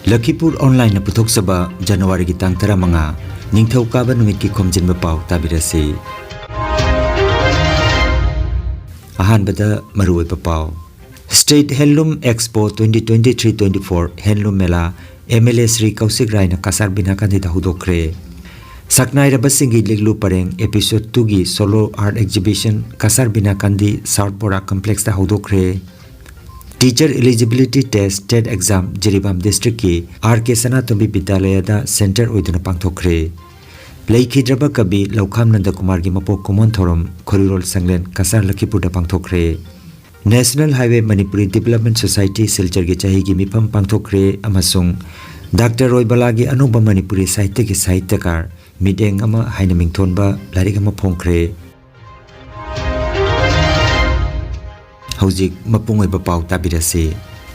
Lakhipuronline puthok saba January ki tang tara manga ningthau kaba numit ki Khomjinba Pao tabirasi. Ahan bada maruwe Pao. State Handloom Expo 2023-24 Handloom Mela MLA Sri Kausik Rai na kasar bina kandida hudokre. Saknai rabasingi liglu pareng episode 2 gi solo art exhibition kasar bina kandi South Barak Complex da hudokre. Teacher eligibility test TED exam Jiribam district ki RK Sanatombi Vidyalaya da center oiduna pangthokre. Laikhidraba kabi Laukham Nanda Kumar gi mapok kumon thorom Khorirol Sanglen kasar Lakhipur da pangthokre. National Highway Manipuri Development Society Silchar gi chahi gi mipam pangthokre amasung Dr. Roy Balagi anuba Manipuri sahitya ki sahityakar mideng ama haina mingthonba larik ama phongkre. Hojik mapungoi Pao tabirase.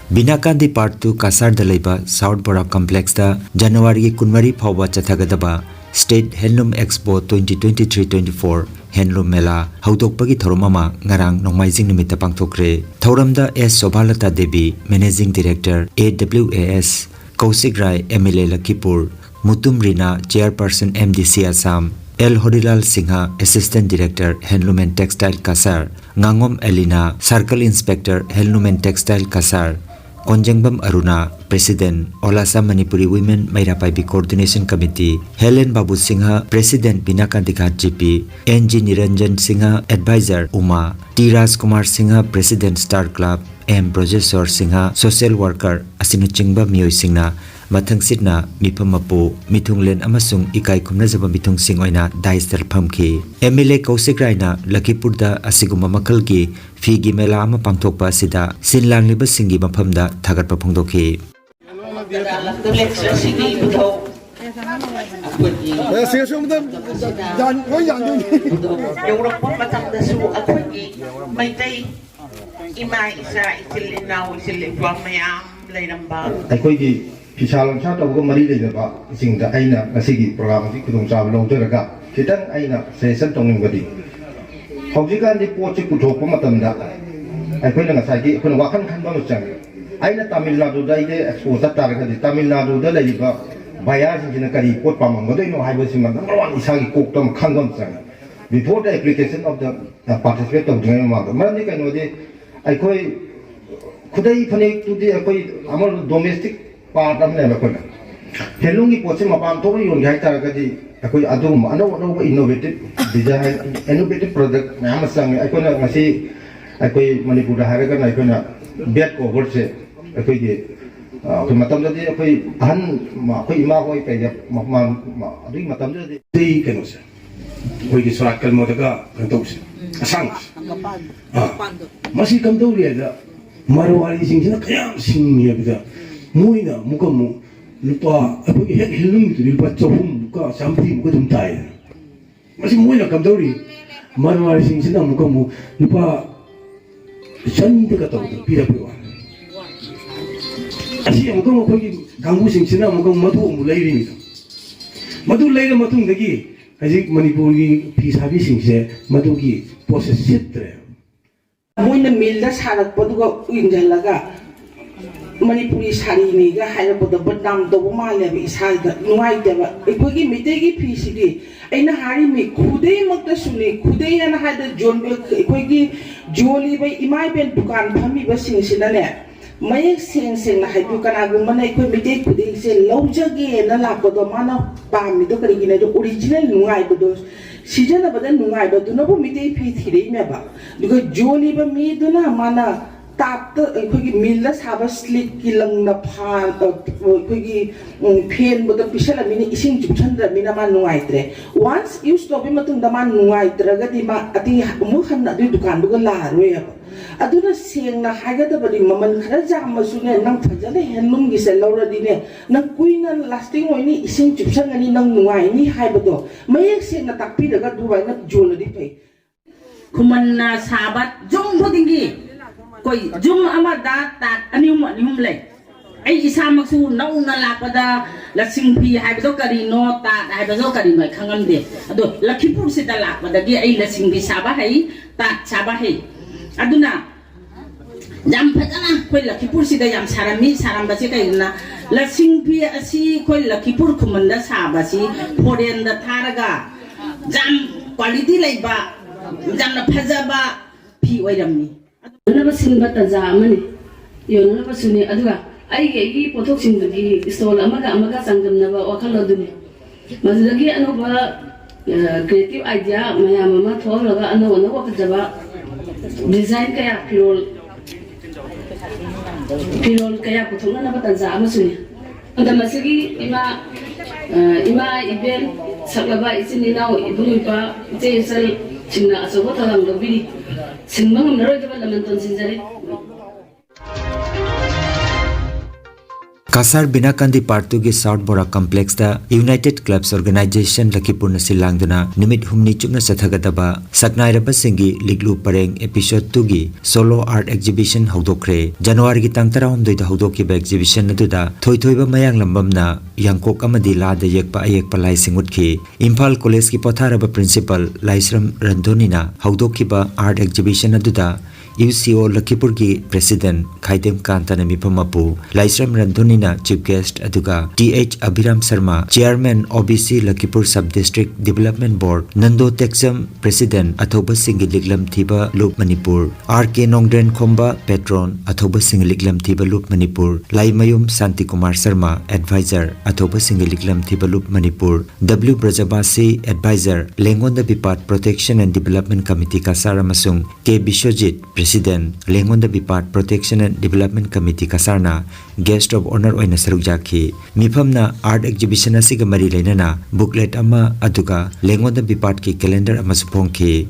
Binakandi part 2 kasar da leiba South Barak Complex da January ki kunmari phawba chathagadaba State Handloom Expo 2023-24 Handloom Mela haudokpagi thoromama ngarang nongmaijing nimita pangthokre. Thoramda S Sobhalata Devi Managing Director AWAS Kausik Rai MLA Lakhipur Mutum Rina Chairperson MDC Assam L Hodilal Singha Assistant Director Handloom and Textile Kasar Ngangom Elina Circle Inspector Handloom and Textile Kasar Konjangbam Aruna President Olasa Manipuri Women Mairapaibi Coordination Committee Helen Babu Singha President Binakandika GP NG Niranjan Singha Advisor Uma T Raj Kumar Singha President Star Club M Projessor Singha Social Worker Asinuchingba Miyoi Singna Mathang Sidna Mipamapu Mithunglen Amasung Ikai Kumnazaba Mithung Sing Oina Daistar Pamki MLA Kausik Raina Lakhipur da Asiguma Makalgi Figi Mela Ama Pangthokpa Sida Sinlang Liba Singi Maphamda Thagatpa Phongdokhi Pisalan satu aku mari lagi pak, sing dah aina ngasih program itu kudung sahaja long terjaga. Kita aina session tongeng badi. Hujung di pojok kudo pematam dah. Aku nak ngasih, aku nak wakan kan bang macam. Aina Tamil Nadu dah ini ekspor tertarik di Tamil Nadu dah lagi pak. Bayar sih jenak kari pot pamang. Mesti ino high versi mana. Nampak isagi kok tam kan bang macam. Before the application of the participant of the game, mana ni kan wadi. Aku kudai panik tu di aku amal domestic part of never could. Helungi Posim upon Tori on Gaitagadi, Adum, another innovative design, innovative product, Namasang, I couldn't see, I could Manipur Haragan, I couldn't bet over say, I could get Matam, I could Mahoy, Matam, the Canos. We is Rakal Modaga, and those songs. Must come to the Marwari sings in a clam sing here. Muina mukamu lupa apa yang helung itu lupa cohum muka sampai muka tumtai masih muina kamdori marwari sing senang mukamu lupa cantik kata tu pira pira asyik mukamu pergi kamu sing senang mukamu matu mulai ini matu lain matu lagi asyik Manipuri pisah sing se matu ki proses setre muina milda sarat padu injal laga Manipuri sari ni ga hanya pada berdam dobu malam isai ga nuai deba. Ikugi mitegi pisidi. Aina hari mi kudai makta suni kudai yang ada jual ikugi juali bay imai ben bukan kami basing sinane. Mayek sing lah bukan agung mana ikut mitegi kudai se laujagi na lakodo mana paham itu kali gini itu original nuai bedos. Sijana badan nuai bedos. Nabu mitegi pisidi me ba. Juga juali bay mi itu na mana Tata ikugi mila sabah slit kilang na pan ikugi pen betul pisah mini ising jumchandra mina man nuai tre. Once you stop him matung daman nuai tre gadi ma ati umuhan na di dukan bukan laru ya. Aduna siang na haga da badi maman kerja masuknya nang fajale handloom gisel laura di ne nang kui na lasting o ini ising jumchan ngani nang nuai ni hai betul. Mayek siang na takpi daga dua na jual di pay. Kuman na sabat jom tinggi. Koi jum ama tat anium le ai isa maksu nau na la pada la singpi hai bedo kari no ta hai bedo kari noi khangam de ado Lakhipur sida la pada gi ai la singpi saba hai ta saba hai aduna jam phajana koi Lakhipur sida yam sarami saramba se kai na lasing phi asi khoi Lakhipur khumanda saba si foreign da tharaga jam quality laiba jam na phajaba phi oiramni na ba sin bata ja amani yon na ba suni aduga ai ge pothok sing gi stall amaga sangam na ba wakal aduni mazagi anu ba creative idea maya mama tholaga anu wakal jaba design kaya pirol kaya puthong na bata ja amasuni anda masigi ima event saklaba isini naw ibunga jesal singna asobo talang lobiri singmang naro jaba lamanton sinjari Kasar Binakandi Partu ki South Bora Complex da United Clubs Organization Lakhipur na silangduna nimit humni chukna sathagataba saknairaba singi liglu pareng episode 2 gi solo art exhibition hawdokre January gi tang 12 da hawdokki ba exhibition aduda thoithoiba mayang lambamna yangkok amadi la da yekpa ayekpa lai singutki Imphal College ki potharaba principal Laisram Randhonina hawdokki ba art exhibition aduda UCO Lakhipur ki President Khaidem Kantana Mipamapu Laisram Randhonina Chief Guest aduga TH Abhiram Sharma Chairman OBC Lakhipur Sub District Development Board Nando Texam President Athoba Singh Liglam Thiba Loop Manipur RK Nongdren Khomba Patron Athoba Singh Liglam Thiba Loop Manipur Laimayum Santi Kumar Sharma Advisor Athoba Singh Liglam Thiba Loop Manipur W Brajabasi Advisor Lengonda Bipat Protection and Development Committee Kasar amasung K Bishojit President Lengonda Bipat Protection and Development Committee Kasarna Guest of Honor oina saruk jakhi mifamna art exhibition asiga mari leinana booklet ama aduga Lengonda Bipat ki calendar ama supongki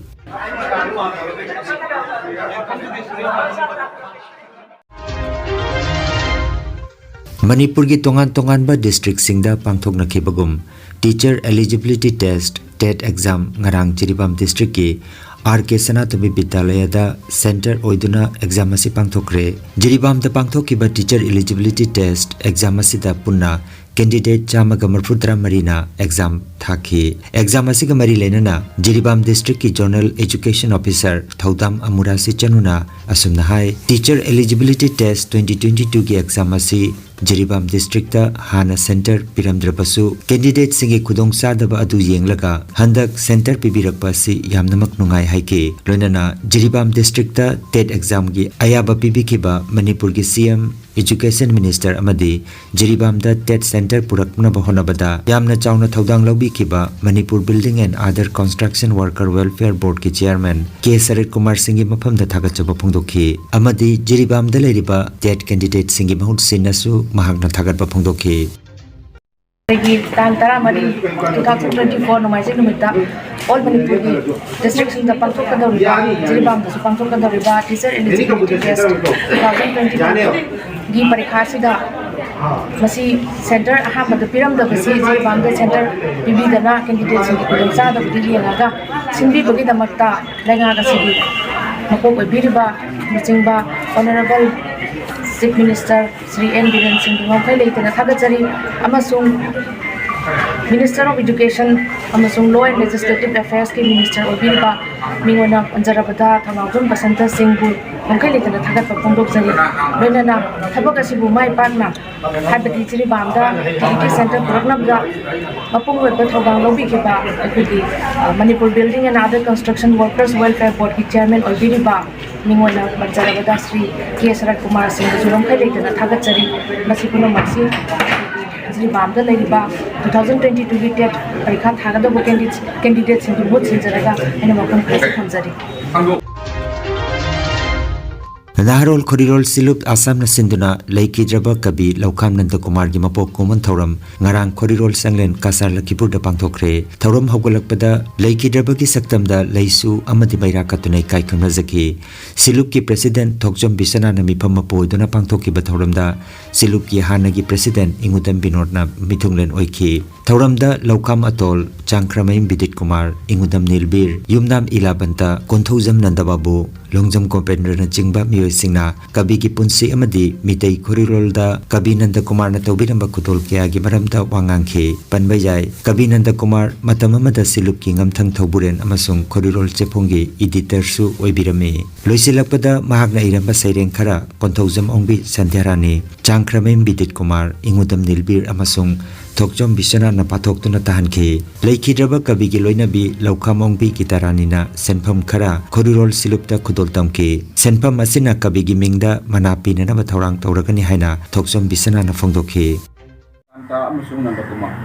Manipur ki tongan ba district singda pangthokna khibagum teacher eligibility test TET exam ngarang Jiribam district ki RK Sanatami Vidyalaya da center oiduna exam asi pangthokre Jiribam da pangthokiba teacher eligibility test exam asi da punna candidate chamaga marfudra marina exam thaki exam asi ga mari lenana Jiribam district ki journal education officer Thaudam Amurasi Chanuna asumna hai teacher eligibility test 2022 ki exam asi Jiribam district da hana center piramdrapasu candidate singi khudong sadaba adu yenglaga handak center pibirakpa si yamnamak nungai haike loinana Jiribam district da TET exam gi ayaba pibikiba Manipur gi CM Education Minister amadi Jiribam da TET center purakna bahonabada yamna chauna thaudang lawbi kiba Manipur Building and Other Construction Worker Welfare Board ki chairman K Sarit Kumar Singh mafam da thagachaba phongdokhi amadi Jiribam da leriba TET candidate singi mahut sinasu mahakna thagatba phongdokhi Tang Taramari 2024 nomaising numita all Manipur districts in the Pangtok Kadariba, Jiribam, the Pangtok Kadariba, teacher eligibility test 2022 Gi Parikasida Masi Center Ahmad the Piram the Basi Jiribam the Center Bibi Dana candidates in the Kudansa the Dilianaga Sindi Bagi the Mata Langaga City Mako Biriba Machingba Honorable Chief Minister Sri N. Biren Singh Mongkai Leitana Thagachari Amasung Minister of Education Amasung Law and Legislative Affairs ki Minister Obiriba Mingona Anjarabada Thamawjun Basanta Singh Mongkai Leitana Thagatpa Phongdokjari Loinana Thabak asibu mai pakna Habati Jiribamda TET Center Puraknabda Mapung Weba Thawang Lawbikiba Ekudi Manipur Building and Other Construction Workers Welfare Board ki Chairman Obiriba Mingona Anjarabada Sri K. Sarat Kumar Singh Mongkai Leitana Thagachari Masipuna Maxi Jiribam da leriba 2022 gi TET parikha thagada candidates in the both sinjaraga and welcome press Khomjari Naharol Khorirol Silup Assam na sinduna Laikidraba Kabi Laukam Nanda Kumar gi mapok Koman Thauram ngarang Khorirol Sanglen Kasar Lakhipur da pangthokre Thauram hawgolakpada Laikidraba gi saktam da Laisu amadi Baira katunai kaikhamna zaki Silup ki President Thokjom Bisana na mifam mapoiduna pangthoki ba Thauram da Silup ki hana gi President Ingudam Binod na mithunglen oiki Thauramda Laukam Atol Changkramayim Bidit Kumar Ingudam Nilbir Yumnam Ilabanta Konthojam Nandababu Longjam Kompendra na Jingba Miyoi Singna Kabi ki punsi amadi Mitei Korirolda Kabi Nanda Kumar na Tobiramba Kutol Kya gi maramda wangangkhe Panbayai Kabi Nanda Kumar Matamamada Silup ki ngamthang Thauburen amasung Korirol Chephongi editor su oibirame Loisilakpada mahakna iramba saireng khara Konthojam Ongbi Sandhyarani Changkramayim Bidit Kumar Ingudam Nilbir amasung Thokjom Bisana na pathoktu tahankhe Laikhidraba Kabi gi loinabi Laukhamongbi Kitarani na Senpham khara Korirol Silupta Kudol Tamke Senpham asina Kabi gi mingda Manapi na Thorang Tauragani haina Thokjom Bisana na Phongdokhe Anta amasung Nandakuma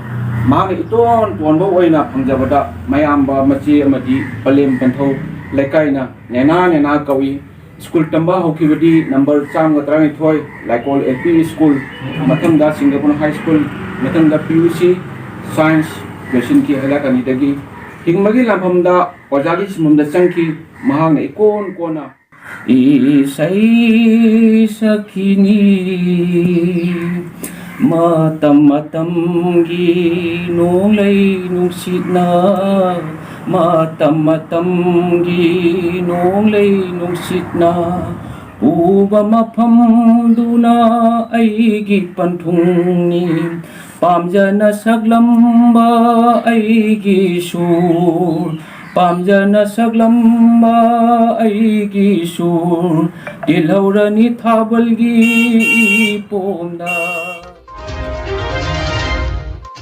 Mahang iton tuanba oina phangjabada mayamba machi amadi palem pantho Lekaina nena kawi School tamba hokibadi number cham gatrani thoi Laikol LP School Mathangda Singapore High School Mathangda PUC Science Question ki halakani dagi Hingmagi lamhamda Ojagi simumda changki mahang ikon kona Isai sakini Matam gi nolai nungsitna Matam gi nolai nungsitna Uba mapam duna aigi panthungni Pamjana saglamba aigi sur Pamjana saglamba aigi sur Dilhaurani thabalgi pomda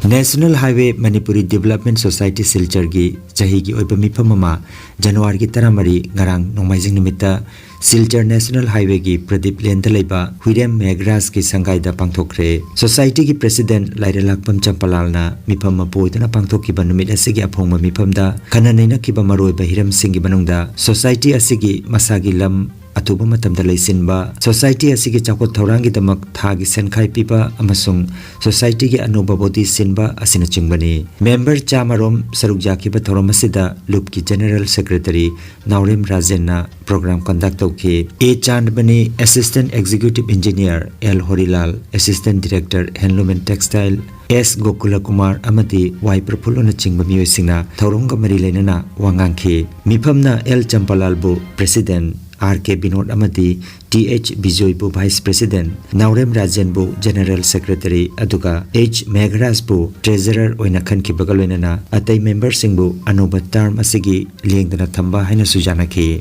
National Highway Manipuri Development Society Silchar gi chahi gi oiba miphamama January gi taramari ngarang nongmaijing nimita Silchar National Highway gi Pradip Lane da leiba Huirem Megras gi sangai da pangthokre Society gi President Lairalakpam Champalal na miphama poidana pangthokkiba numit asigi aphongma miphamda khananaina kiba maroi ba hiram singgi banungda Society asigi masagi lam Atuba matamda leisinba Society asigi chakot thaurangi damak thagi senkhai pipa amasung Society gi anuba body sinba asina chingbani Member chamarom sarukjaki ba thoram asida loop ki General Secretary Naurem Rajenna program conduct tawki A Chandbani Assistant Executive Engineer L Horilal Assistant Director Handloom and Textile S Gokula Kumar amati Y Prapulona chingba miyoi singna thauronga mari leinana wangangkhe miphamna L Champalal bu President R.K. Binod Amati, T.H. Bijoybu Vice President, Naurem Rajenbu General Secretary, Aduga H. Meghrasbu Treasurer Oinakhan Kibagaloinana, Atay Member Singbu Anuba Term Asigi Liengdana Thamba Haina Sujanaki.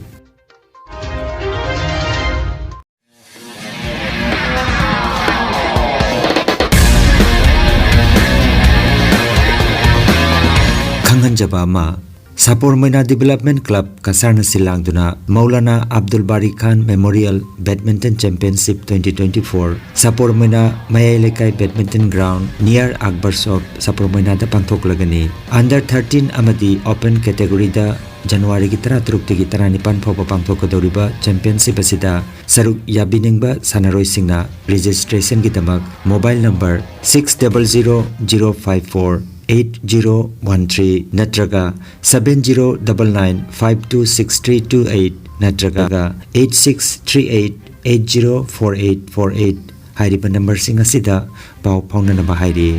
Khanganjaba Ma Sapor Moina Development Club Kasarna Silangduna Maulana Abdul Bari Khan Memorial Badminton Championship 2024 Sapor Moina Mayailekai Badminton Ground near Akbar Shop Sapor Moina da pangthoklagani Under 13 amadi Open Category da January gi 13 gi 19 phoba pangthokadoriba Championship asida saruk yabiningba sanaroi singna registration gi damak mobile number 600054 8013 natraga 7099526328 natraga 8638804848 hairiba number sing asida pau paunanaba hairi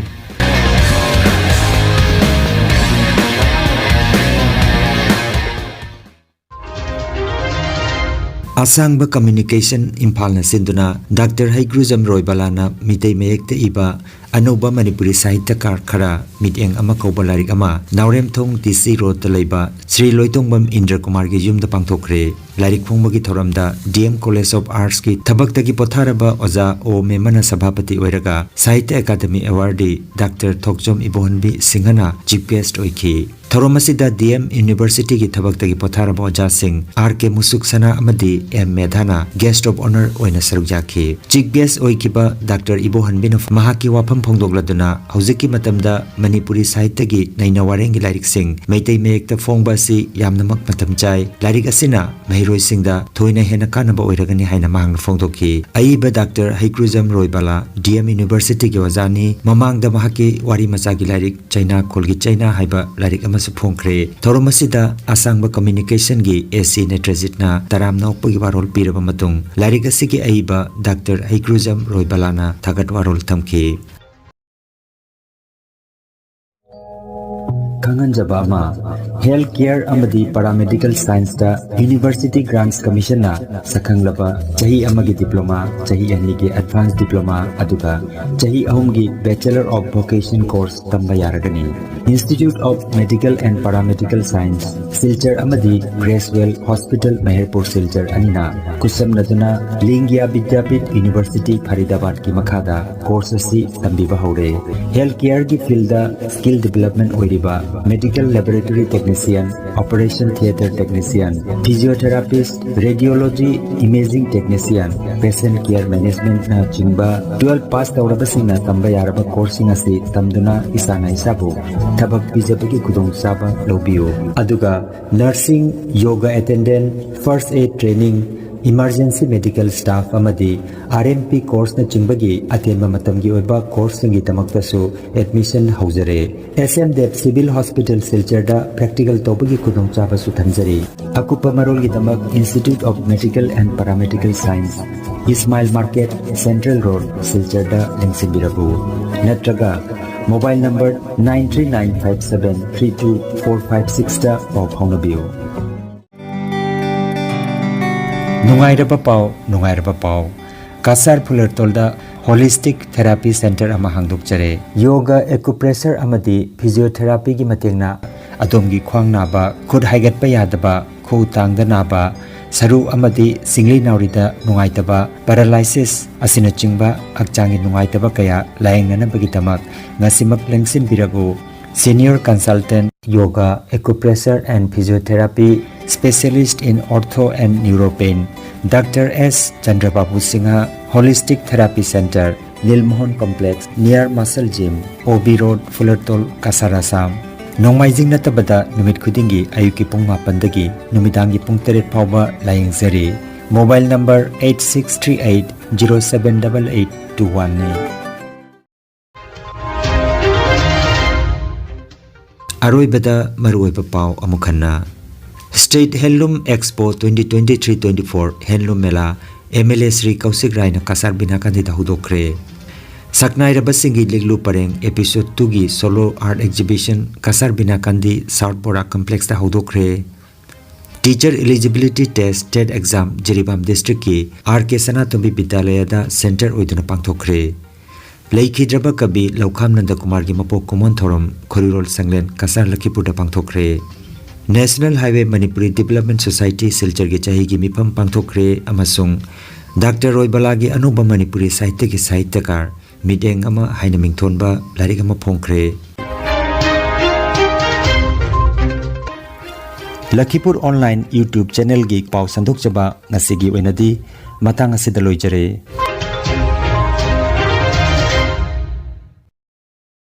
Asangba Communication Impal na sinduna Dr. Haigruzam Roybalana mitay mayekta iba Anoba Manipuri Sahitya Khara miteng ama kauba larik ama Naurem Thong DC Road talaiba Sri Loitongbam Indra Kumar gi yumda pangthokre larik phongbagi thoramda DM College of Arts ki thabakta potharaba oja o memana sabhapati oiraga Sahitya Academy Awardee Dr. Thokjom Ibohanbi Singhana chief guest oiki Thoromasida DM University ki thabakta potharaba oja Singh RK Musuk Sana amadi M Medhana guest of honor oina sarukjaki chief guest oikiba Dr. Ibohanbi na mahaki wafam phongdokladuna hojiki matamda Manipuri Sahitya gi naina warengi lairik sing meitai meyekta phongba si yamnamak matam chai lairik asina Mahiroi Singda thoina hena kanaba oiragani haina mahang phongdoki aiba Dr. Haigruzam Roybala DM University gi wajani mamangda mahaki wari machagi lairik China Kolgi China haiba lairik amasu phongkre thoromasida asangba communication gi AC Netrajitna taram nokpagi warol piraba matung lairik asigi aiba Dr. Haigruzam Roybala na thagat warol thamki Kanganjaba ama Health Care amadi Paramedical Science da University Grants Commission na sakanglaba chahi amagi diploma chahi anigi advanced diploma aduga chahi ahumgi Bachelor of Vocation course tamba yaragani. Institute of Medical and Paramedical Science Silchar amadi Gracewell Hospital Manipur Silchar anina kusam naduna Lingya Vidyapit University Faridabad ki makhada course asi tambiba haure. Health Care ki field da skill development oiriba Medical Laboratory Technician, Operation Theatre Technician, Physiotherapist, Radiology Imaging Technician, Patient Care Management na chingba 12 pass taurabasina tamba yaraba coursing asi tamduna isana isabu thabak pijabagi kudong saba lobiyo aduga nursing, yoga attendant, first aid training, emergency medical staff amadi RMP course na chingbagi atenba matamgi oiba course singi tamaktasu admission haujare. SMDEP Civil Hospital Silchar da practical tobagi kudong chaba su thanjari. Akupa marol gi tamak Institute of Medical and Paramedical Science Ismail Market Central Road Silchar da lengsimbirabu natraga mobile number 93957324456 da pau phaunabiyo. Nungairaba Pao Kasar Pulertolda Holistic Therapy Center ama hangdokjare yoga acupressure amadi physiotherapy gi matengna adomgi khwang naba khud haigatpa yadaba khu tangda naba saru amadi singli naurida nungaitaba paralysis asina chingba akchangi nungaitaba kaya laengnana bagi tamak ngasimak lengsim birago Senior Consultant Yoga Acupressure and Physiotherapy Specialist in Ortho and Neuropain Dr. S. Chandrababu Singha Holistic Therapy Center Lilmohon Complex near Muscle Gym OB Road Fullertol Kasarasam Nongmaijing natabada numit khudingi ayuki pung 8 dagi numidangi pung 3 phawba layengzari mobile number 8638078821 ne Aroibada maruiba pau amukhanna State Handloom Expo 2023-24 Handloom Mela MLA Sri Kausik Rai na Kasar Binakandi da hudokre Saknai rabasingi liglu pareng episode 2 gi solo art exhibition Kasar Binakandi South Borak Complex da hudokre Teacher Eligibility Test TET exam Jiribam District ki RK Sanatombi Vidyalaya da center oiduna pangthokre Lakhidraba kabi Laukham Nanda Kumar gi mapok common thorum Khorirol Sanglen Kasar Lakhipur da pangthokre National Highway Manipuri Development Society Silchar gi chahi gi mifam pangthokre amasung Dr. Roy Balagi Anuba Manipuri Sahitya ki sahityakar mideng ama haina mingthonba larik ama phongkre Lakhipur Online YouTube channel gi pau sandok chaba ngasigi oinadi matang asida loijare